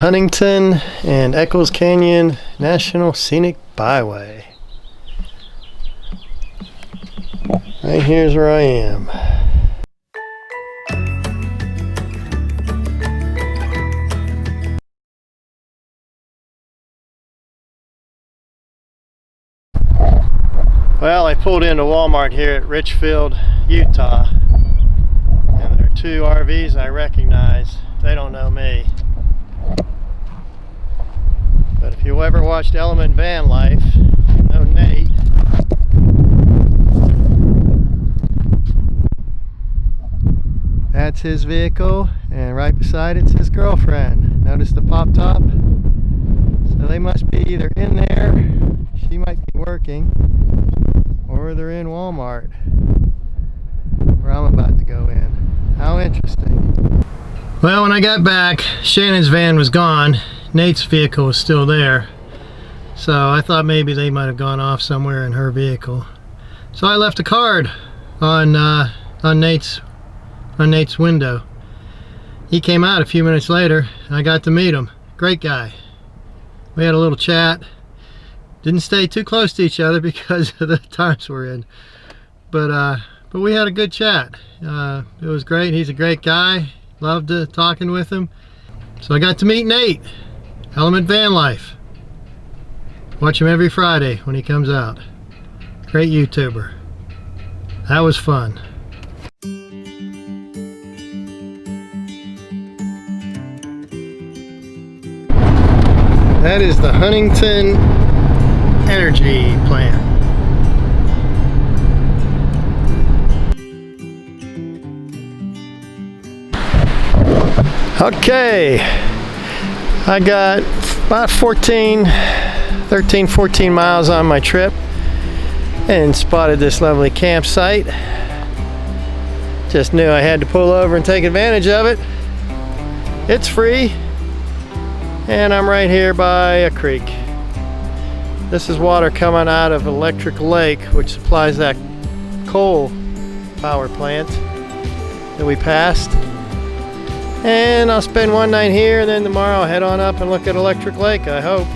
Huntington and Eccles Canyon National Scenic Byway. Right here's where I am. Well, I pulled into Walmart here at Richfield, Utah, and there are two RVs I recognize. They don't know me. But if you ever watched Element Van Life, you know Nate. That's his vehicle, and right beside it's his girlfriend. Notice the pop top? So they must be either in there, she might be working, or they're in Walmart, where I'm about to go in. How interesting. Well, when I got back, Shannon's van was gone. Nate's vehicle was still there, so I thought maybe they might have gone off somewhere in her vehicle. So I left a card on Nate's window. He came out a few minutes later, and I got to meet him. Great guy. We had a little chat. Didn't stay too close to each other because of the times we're in, but we had a good chat. It was great. He's a great guy. Loved talking with him. So I got to meet Nate. Element Van Life. Watch him every Friday when he comes out. Great YouTuber. That was fun. That is the Huntington Energy Plant. Okay. I got about 13, 14 miles on my trip and spotted this lovely campsite. Just knew I had to pull over and take advantage of it. It's free, and I'm right here by a creek. This is water coming out of Electric Lake, which supplies that coal power plant that we passed. And I'll spend one night here, and then tomorrow I'll head on up and look at Electric Lake, I hope.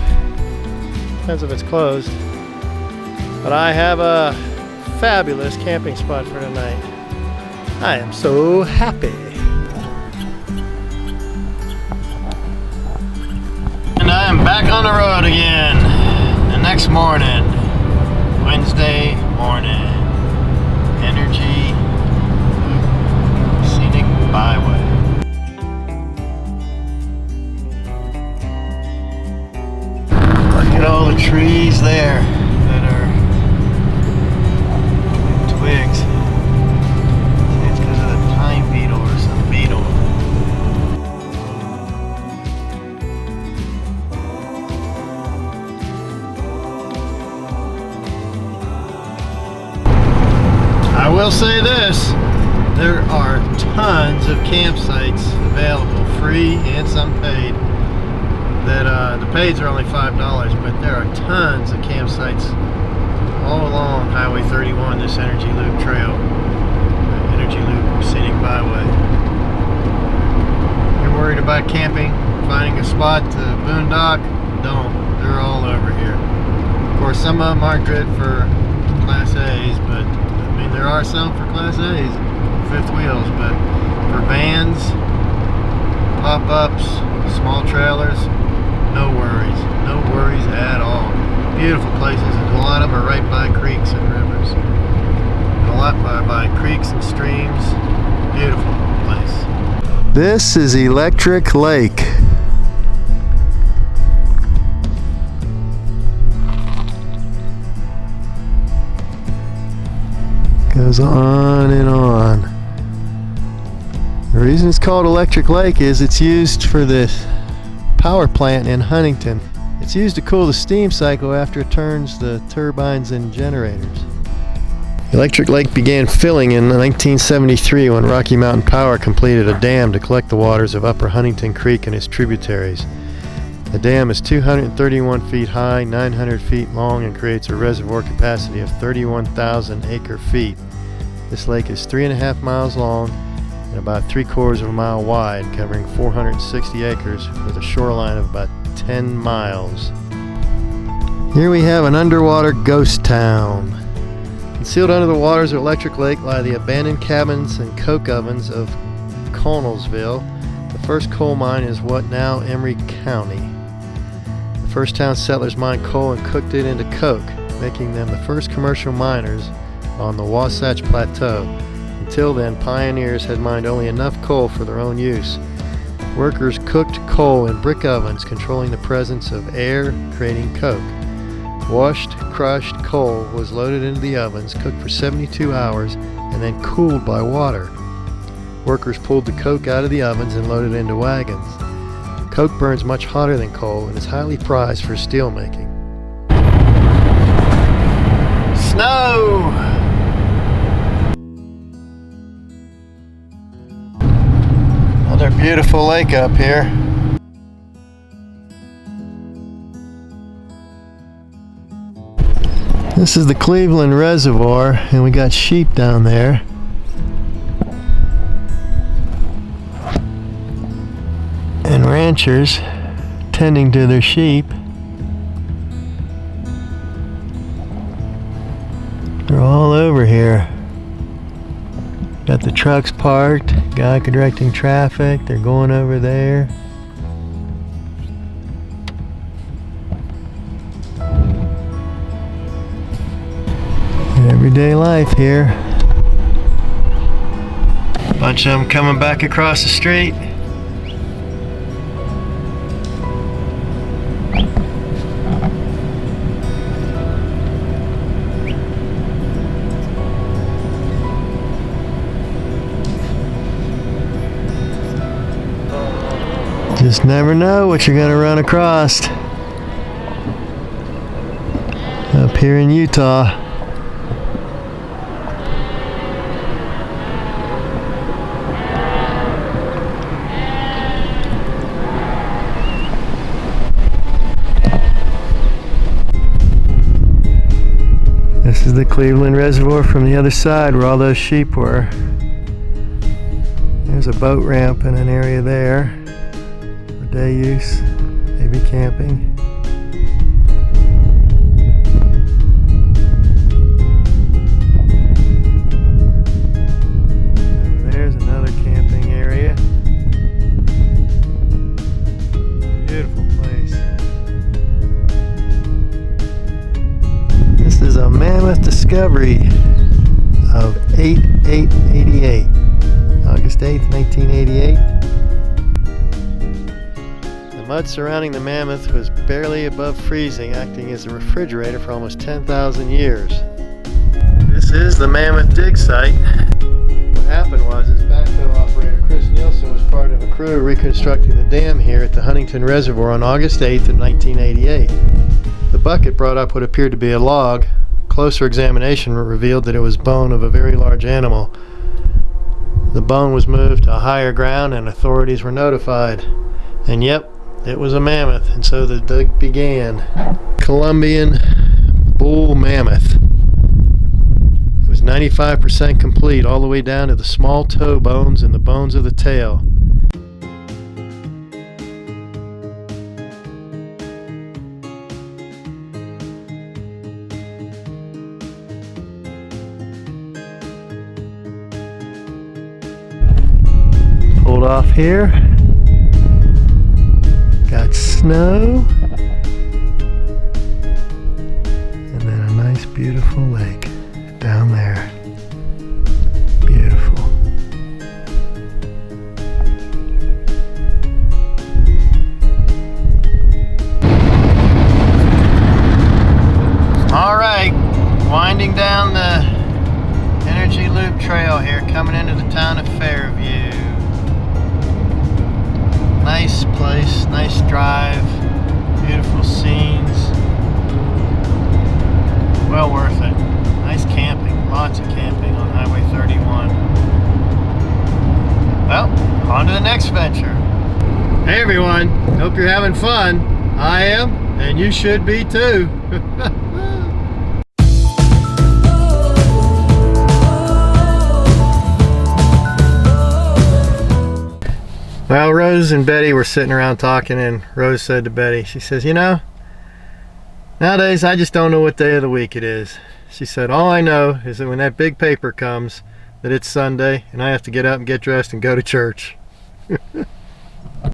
Depends if it's closed. But I have a fabulous camping spot for tonight. I am so happy. And I am back on the road again the next morning, Wednesday morning. Energy Scenic Byway. Look at all the trees there that are twigs. It's because of the pine beetle or some beetle. I will say this, there are tons of campsites available, free and some paid. That the pays are only $5, but there are tons of campsites all along Highway 31, this Energy Loop Trail, Energy Loop Scenic Byway. You're worried about camping, finding a spot to boondock? Don't. They're all over here. Of course, some of them aren't good for Class A's, but I mean there are some for Class A's, fifth wheels, but for vans, pop-ups, small trailers, no worries at all. Beautiful places, and a lot of them are right by creeks and rivers. And a lot by creeks and streams. Beautiful place. This is Electric Lake. Goes on and on. The reason it's called Electric Lake is it's used for this power plant in Huntington. It's used to cool the steam cycle after it turns the turbines and generators. Electric Lake began filling in 1973 when Rocky Mountain Power completed a dam to collect the waters of Upper Huntington Creek and its tributaries. The dam is 231 feet high, 900 feet long, and creates a reservoir capacity of 31,000 acre-feet. This lake is 3.5 miles long and about 3/4 of a mile wide, covering 460 acres with a shoreline of about 10 miles. Here we have an underwater ghost town. Concealed under the waters of Electric Lake lie the abandoned cabins and coke ovens of Connellsville. The first coal mine is what now Emery County. The first town settlers mined coal and cooked it into coke, making them the first commercial miners on the Wasatch Plateau. Until then, pioneers had mined only enough coal for their own use. Workers cooked coal in brick ovens, controlling the presence of air, creating coke. Washed, crushed coal was loaded into the ovens, cooked for 72 hours, and then cooled by water. Workers pulled the coke out of the ovens and loaded it into wagons. Coke burns much hotter than coal and is highly prized for steel making. Snow! Another beautiful lake up here. This is the Cleveland Reservoir, and we got sheep down there. And ranchers tending to their sheep. They're all over here. Got the trucks parked, guy directing traffic, they're going over there. Everyday life here. Bunch of them coming back across the street. Just never know what you're gonna run across up here in Utah. This is the Cleveland Reservoir from the other side where all those sheep were. There's a boat ramp in an area there for day use, maybe camping. Over there's another camping area. Beautiful place. This is a mammoth discovery of 8/8/88. August 8th, 1988. The mud surrounding the mammoth was barely above freezing, acting as a refrigerator for almost 10,000 years. This is the Mammoth Dig site. What happened was his backhoe operator Chris Nielsen was part of a crew reconstructing the dam here at the Huntington Reservoir on August 8th of 1988. The bucket brought up what appeared to be a log. Closer examination revealed that it was bone of a very large animal. The bone was moved to higher ground and authorities were notified. And yep, it was a mammoth, and so the dig began. Columbian bull mammoth. It was 95% complete all the way down to the small toe bones and the bones of the tail. Pulled off here. Got snow. And then a nice beautiful lake down there. Beautiful. All right, winding down the Energy Loop Trail here, coming into the town of Fairview. Nice place, nice drive, beautiful scenes. Well worth it. Nice camping, lots of camping on Highway 31. Well, on to the next venture. Hey everyone, hope you're having fun. I am, and you should be too. Well, Rose and Betty were sitting around talking, and Rose said to Betty, she says, you know, nowadays I just don't know what day of the week it is. She said, all I know is that when that big paper comes, that it's Sunday, and I have to get up and get dressed and go to church.